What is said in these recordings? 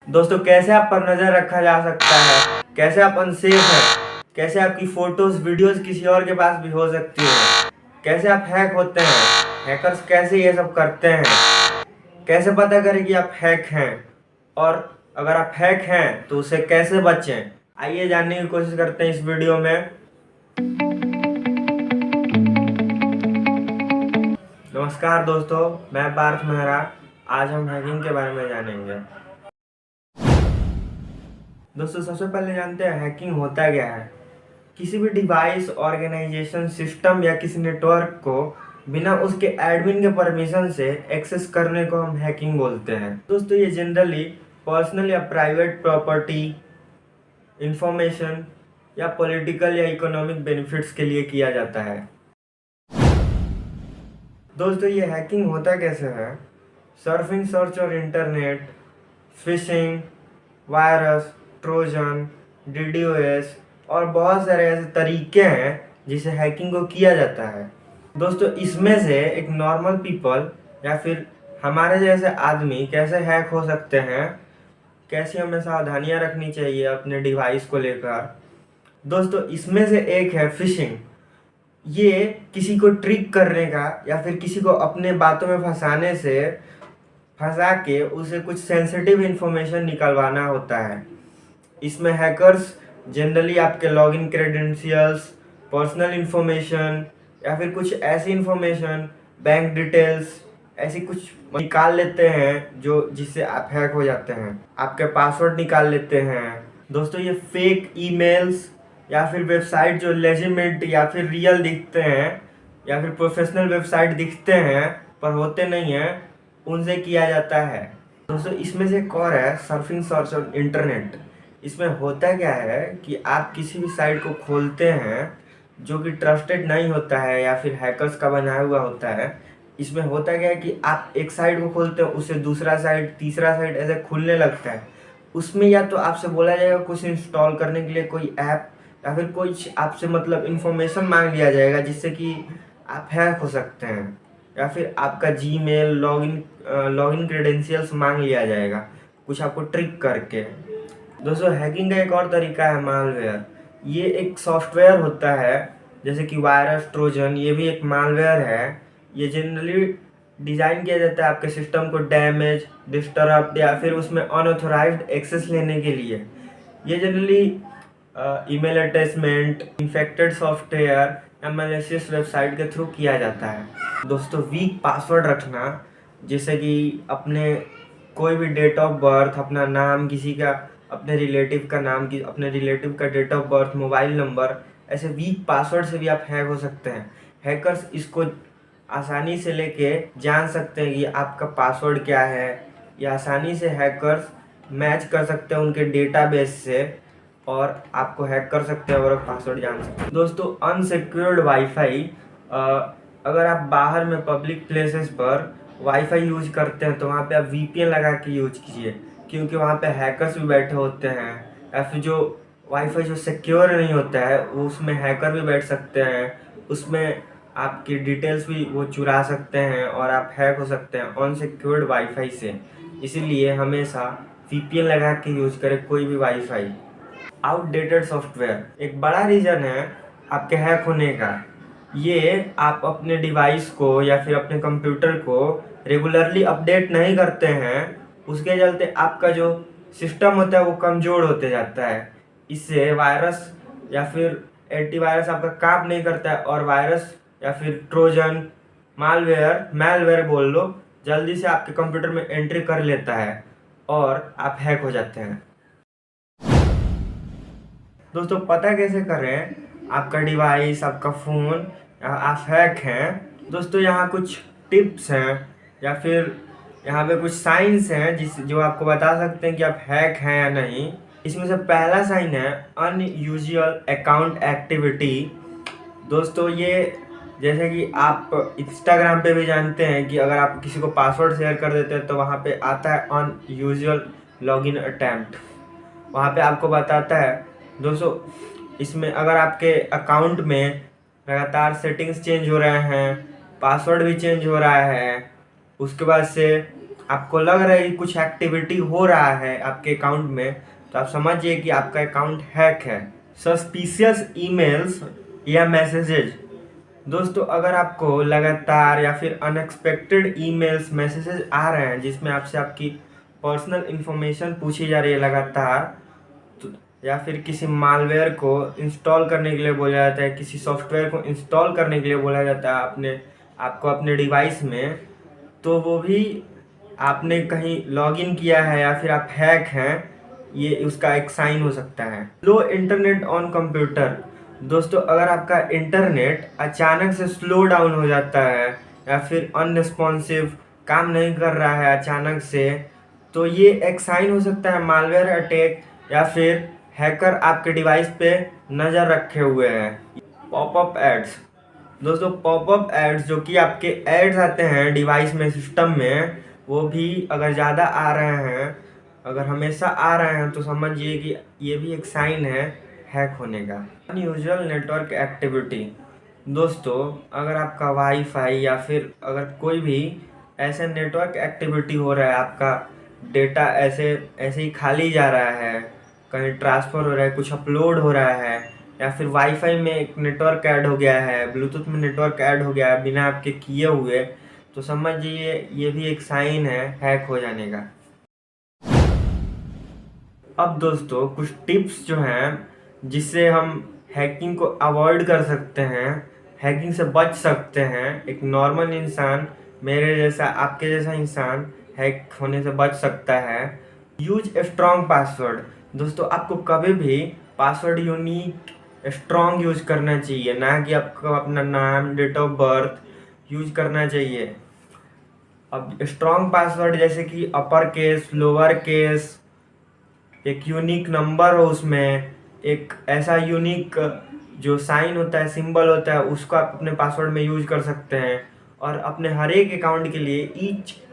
दोस्तों कैसे आप पर नजर रखा जा सकता है, कैसे आप अनसेफ हैं, कैसे आपकी फोटोज वीडियोस किसी और के पास भी हो सकती है, कैसे आप हैक होते हैं, हैकर्स कैसे ये सब करते हैं, कैसे पता करें कि आप हैक हैं, और अगर आप हैक हैं तो उसे कैसे बचें। आइए जानने की कोशिश करते हैं इस वीडियो में। नमस्कार दोस्तों, मैं पार्थ मेहरा। आज हम हैकिंग के बारे में जानेंगे। दोस्तों सबसे पहले जानते हैं हैकिंग होता क्या है। किसी भी डिवाइस, ऑर्गेनाइजेशन, सिस्टम या किसी नेटवर्क को बिना उसके एडमिन के परमिशन से एक्सेस करने को हम हैकिंग बोलते हैं। दोस्तों ये जनरली पर्सनल या प्राइवेट प्रॉपर्टी, इंफॉर्मेशन या पॉलिटिकल या इकोनॉमिक बेनिफिट्स के लिए किया जाता है। दोस्तों ये हैकिंग होता कैसे है। सर्फिंग सर्च और internet, fishing, virus, Trojan, DDoS और बहुत सारे ऐसे तरीके हैं जिसे हैकिंग को किया जाता है। दोस्तों इसमें से एक नॉर्मल पीपल या फिर हमारे जैसे आदमी कैसे हैक हो सकते हैं, कैसी हमें सावधानियां रखनी चाहिए अपने डिवाइस को लेकर। दोस्तों इसमें से एक है फिशिंग। ये किसी को ट्रिक करने का या फिर किसी को अपने बातों में फंसाने से फंसा के उसे कुछ सेंसिटिव इंफॉर्मेशन निकलवाना होता है। इसमें हैकर्स जनरली आपके लॉगिन क्रेडेंशियल्स, पर्सनल इंफॉर्मेशन या फिर कुछ ऐसी इंफॉर्मेशन, बैंक डिटेल्स, ऐसी कुछ निकाल लेते हैं जो जिससे आप हैक हो जाते हैं। आपके पासवर्ड निकाल लेते हैं। दोस्तों ये फेक ईमेल्स या फिर वेबसाइट जो लेजिटिमेट या फिर रियल दिखते हैं या फिर प्रोफेशनल वेबसाइट दिखते हैं पर होते नहीं हैं, उनसे किया जाता है। दोस्तों इसमें से एक और है सर्फिंग सर्च और इंटरनेट। इसमें होता क्या है कि आप किसी भी साइट को खोलते हैं जो कि ट्रस्टेड नहीं होता है या फिर हैकर्स का बनाया हुआ होता है। इसमें होता क्या है कि आप एक साइट को खोलते हैं, उससे दूसरा साइट, तीसरा साइट ऐसे खुलने लगता है। उसमें या तो आपसे बोला जाएगा कुछ इंस्टॉल करने के लिए कोई ऐप, या फिर कुछ आपसे मतलब इंफॉर्मेशन मांग लिया जाएगा जिससे कि आप हैक हो सकते हैं, या फिर आपका जीमेल, लॉगिन क्रेडेंशियल्स मांग लिया जाएगा कुछ आपको ट्रिक करके। दोस्तों हैकिंग का एक और तरीका है मालवेयर। ये एक सॉफ्टवेयर होता है जैसे कि वायरस, ट्रोजन, ये भी एक मालवेयर है। ये जनरली डिज़ाइन किया जाता है आपके सिस्टम को डैमेज, डिस्टर्ब या फिर उसमें अनऑथोराइज्ड एक्सेस लेने के लिए। ये generally email attachment, infected software या मैलिशियस वेबसाइट के थ्रू किया जाता है। दोस्तों वीक पासवर्ड रखना, जैसे कि अपने कोई भी डेट ऑफ बर्थ, अपना नाम, किसी का अपने रिलेटिव का नाम, की अपने रिलेटिव का date of birth, mobile number, ऐसे वीक पासवर्ड से भी आप हैक हो सकते हैं। हैकर्स इसको आसानी से लेके जान सकते हैं कि आपका पासवर्ड क्या है, या आसानी से हैकर्स मैच कर सकते हैं उनके डेटाबेस से और आपको हैक कर सकते हैं और पासवर्ड जान सकते हैं। दोस्तों अनसिक्योर्ड वाईफाई, अगर आप बाहर में पब्लिक प्लेसेस पर वाईफाई यूज करते हैं तो वहाँ पे आप वीपीएन लगा के यूज कीजिए, क्योंकि वहाँ पे हैकर्स भी बैठे होते हैं। या फिर जो वाईफाई जो सिक्योर नहीं होता है वो उसमें हैकर भी बैठ सकते हैं, उसमें आपकी डिटेल्स भी वो चुरा सकते हैं और आप हैक हो सकते हैं अनसिक्योर्ड वाईफाई से। इसीलिए हमेशा वीपीएन लगा के यूज करें कोई भी वाईफाई। आउटडेटेड सॉफ्टवेयर एक बड़ा रीज़न है आपके हैक होने का। ये आप अपने डिवाइस को या फिर अपने कंप्यूटर को रेगुलरली अपडेट नहीं करते हैं, उसके चलते आपका जो सिस्टम होता है वो कमज़ोर होते जाता है। इससे वायरस या फिर एंटीवायरस आपका काम नहीं करता है और वायरस या फिर ट्रोजन, मैलवेयर बोल लो, जल्दी से आपके कंप्यूटर में एंट्री कर लेता है और आप हैक हो जाते हैं। दोस्तों पता कैसे करें आपका डिवाइस, आपका फ़ोन आप हैक हैं। दोस्तों यहाँ कुछ टिप्स हैं या फिर यहाँ पे कुछ साइंस हैं जो आपको बता सकते हैं कि आप हैक हैं या नहीं। इसमें से पहला साइन है अनयूजुअल अकाउंट एक्टिविटी। दोस्तों ये जैसे कि आप इंस्टाग्राम पे भी जानते हैं कि अगर आप किसी को पासवर्ड शेयर कर देते हैं तो वहाँ पे आता है अनयूजुअल लॉगिन अटैम्प्ट, वहाँ पे आपको बताता है। दोस्तों इसमें अगर आपके अकाउंट में लगातार सेटिंग्स चेंज हो रहे हैं, पासवर्ड भी चेंज हो रहा है, उसके बाद से आपको लग रहा है कि कुछ एक्टिविटी हो रहा है आपके अकाउंट में, तो आप समझिए कि आपका अकाउंट हैक है। सस्पिशियस ईमेल्स या मैसेजेस। दोस्तों, अगर आपको लगातार या फिर अनएक्सपेक्टेड ईमेल्स मैसेजेस आ रहे हैं जिसमें आपसे आपकी पर्सनल इंफॉर्मेशन पूछी जा रही है लगातार, तो या फिर किसी मालवेयर को इंस्टॉल करने के लिए बोला जाता है, किसी सॉफ्टवेयर को इंस्टॉल करने के लिए बोला जाता है आपको अपने डिवाइस में, तो वो भी आपने कहीं लॉगिन किया है या फिर आप हैक हैं, ये उसका एक साइन हो सकता है। लो इंटरनेट ऑन कंप्यूटर। दोस्तों, अगर आपका इंटरनेट अचानक से स्लो डाउन हो जाता है या फिर अनरिस्पॉन्सिव, काम नहीं कर रहा है अचानक से, तो ये एक साइन हो सकता है मालवेयर अटैक या फिर हैकर आपके डिवाइस पे नज़र रखे हुए हैं। Popup ads. दोस्तों, पॉपअप एड्स जो कि आपके एड्स आते हैं डिवाइस में, सिस्टम में, वो भी अगर ज़्यादा आ रहे हैं, अगर हमेशा आ रहे हैं, तो समझिए कि ये भी एक साइन है हैक होने का। Unusual network activity. दोस्तों, अगर आपका वाईफाई या फिर अगर कोई भी ऐसे नेटवर्क एक्टिविटी हो रहा है, आपका डेटा ऐसे ऐसे ही खाली जा रहा है, कहीं ट्रांसफ़र हो रहा है, कुछ अपलोड हो रहा है, या फिर वाईफाई में एक नेटवर्क ऐड हो गया है, ब्लूटूथ में नेटवर्क ऐड हो गया है बिना आपके किए हुए, तो समझिए ये भी एक साइन है हैक हो जाने का। अब दोस्तों, कुछ टिप्स जो हैं जिससे हम हैकिंग को अवॉइड कर सकते हैं, हैकिंग से बच सकते हैं। एक नॉर्मल इंसान, मेरे जैसा, आपके जैसा इंसान हैक होने से बच सकता है। Use strong password. दोस्तों, आपको कभी भी पासवर्ड यूनिक स्ट्रॉन्ग यूज करना चाहिए, ना कि आपको अपना नाम, डेट ऑफ बर्थ यूज करना चाहिए। अब स्ट्रॉन्ग पासवर्ड जैसे कि अपर केस, लोअर केस, एक यूनिक नंबर हो उसमें, एक ऐसा यूनिक जो साइन होता है, सिंबल होता है, उसको आप अपने पासवर्ड में यूज कर सकते हैं। और अपने हर एक अकाउंट के लिए,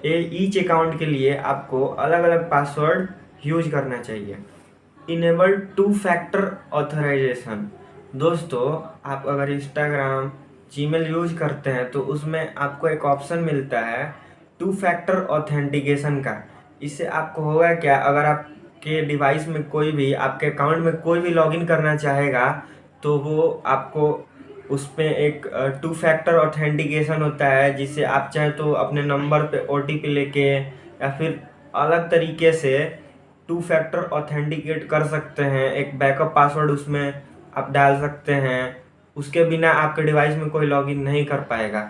ईच अकाउंट के लिए आपको अलग अलग पासवर्ड यूज करना चाहिए। Enable two factor authorization. दोस्तों, आप अगर इंस्टाग्राम, जीमेल यूज करते हैं तो उसमें आपको एक ऑप्शन मिलता है टू फैक्टर ऑथेंटिकेशन का। इससे आपको होगा क्या, अगर आपके डिवाइस में कोई भी, आपके अकाउंट में कोई भी लॉगिन करना चाहेगा, तो वो आपको उसमें एक टू फैक्टर ऑथेंटिकेशन होता है, जिससे आप चाहे तो अपने नंबर पे ओटीपी लेके या फिर अलग तरीके से टू फैक्टर ऑथेंटिकेट कर सकते हैं। एक बैकअप पासवर्ड उसमें आप डाल सकते हैं, उसके बिना आपके डिवाइस में कोई लॉगिन नहीं कर पाएगा।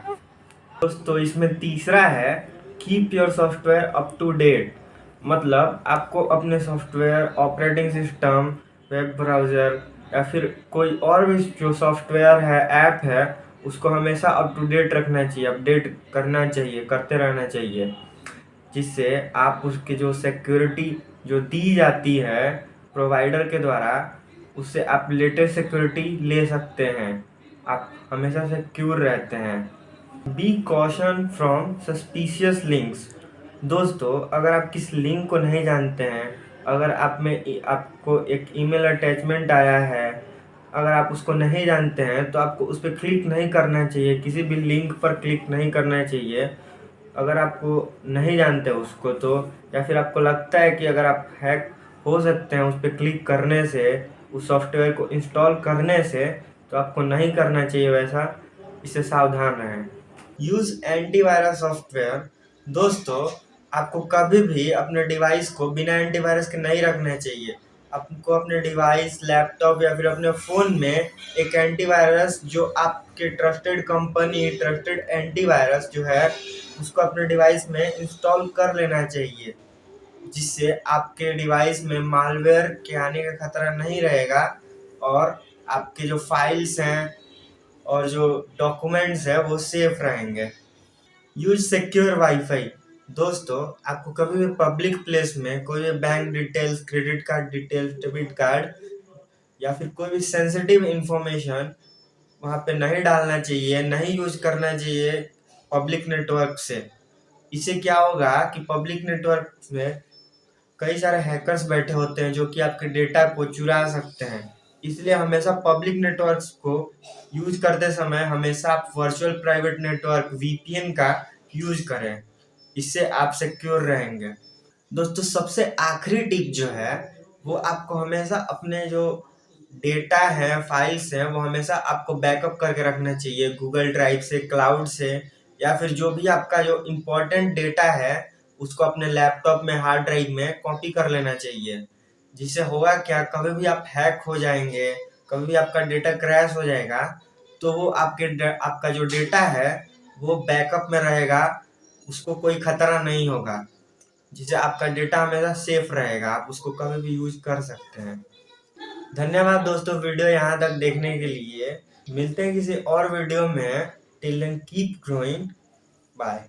दोस्तों, इसमें तीसरा है keep your software up to date. मतलब आपको अपने software, operating system, web browser या फिर कोई और भी जो सॉफ्टवेयर है, ऐप है, उसको हमेशा अप टू डेट रखना चाहिए, अपडेट करना चाहिए, करते रहना चाहिए, जिससे आप उसकी जो सिक्योरिटी जो दी जाती है प्रोवाइडर के द्वारा, उससे आप लेटेस्ट सिक्योरिटी ले सकते हैं, आप हमेशा सिक्योर रहते हैं। Be caution from suspicious links. दोस्तों, अगर आप किस लिंक को नहीं जानते हैं, अगर आपको एक ईमेल अटैचमेंट आया है, अगर आप उसको नहीं जानते हैं, तो आपको उस पर क्लिक नहीं करना चाहिए, किसी भी लिंक पर क्लिक नहीं करना चाहिए। अगर आपको नहीं जानते उसको, तो या फिर आपको लगता है कि अगर आप हैक हो सकते हैं उस पर क्लिक करने से, उस सॉफ्टवेयर को इंस्टॉल करने से, तो आपको नहीं करना चाहिए वैसा, इससे सावधान रहें। Use antivirus software. दोस्तों, आपको कभी भी अपने डिवाइस को बिना एंटीवायरस के नहीं रखना चाहिए। आपको अपने डिवाइस, लैपटॉप या फिर अपने फ़ोन में एक एंटीवायरस, जो आपके ट्रस्टेड कंपनी, ट्रस्टेड एंटीवायरस जो है, उसको अपने डिवाइस में इंस्टॉल कर लेना चाहिए, जिससे आपके डिवाइस में मालवेयर के आने का खतरा नहीं रहेगा और आपके जो फाइल्स हैं और जो डॉक्यूमेंट्स है वो सेफ रहेंगे। Use secure wifi. दोस्तों, आपको कभी भी पब्लिक प्लेस में कोई भी bank details, credit card details, debit card या फिर कोई भी सेंसिटिव इंफॉर्मेशन वहाँ पे नहीं डालना चाहिए, नहीं यूज करना चाहिए पब्लिक नेटवर्क से। इससे क्या होगा कि पब्लिक नेटवर्क में कई सारे हैकर्स बैठे होते हैं जो कि आपके डेटा को चुरा सकते हैं। इसलिए हमेशा पब्लिक नेटवर्क्स को यूज करते समय हमेशा आप वर्चुअल प्राइवेट नेटवर्क, वीपीएन का यूज करें। इससे आप सिक्योर रहेंगे। दोस्तों सबसे आखिरी टिप जो है वो आपको हमेशा अपने जो डेटा है, फाइल्स हैं, वो हमेशा आपको बैकअप करके रखना चाहिए गूगल ड्राइव से, क्लाउड से, या फिर जो भी आपका जो इम्पोर्टेंट डेटा है उसको अपने लैपटॉप में, हार्ड ड्राइव में कॉपी कर लेना चाहिए। जिससे होगा क्या, कभी भी आप हैक हो जाएंगे, कभी भी आपका डेटा क्रैश हो जाएगा, तो वो आपका जो डेटा है वो बैकअप में रहेगा, उसको कोई खतरा नहीं होगा, जिससे आपका डेटा हमेशा सेफ रहेगा, आप उसको कभी भी यूज कर सकते हैं। धन्यवाद दोस्तों वीडियो यहाँ तक देखने के लिए। मिलते हैं किसी और वीडियो में। Till then keep growing. Bye.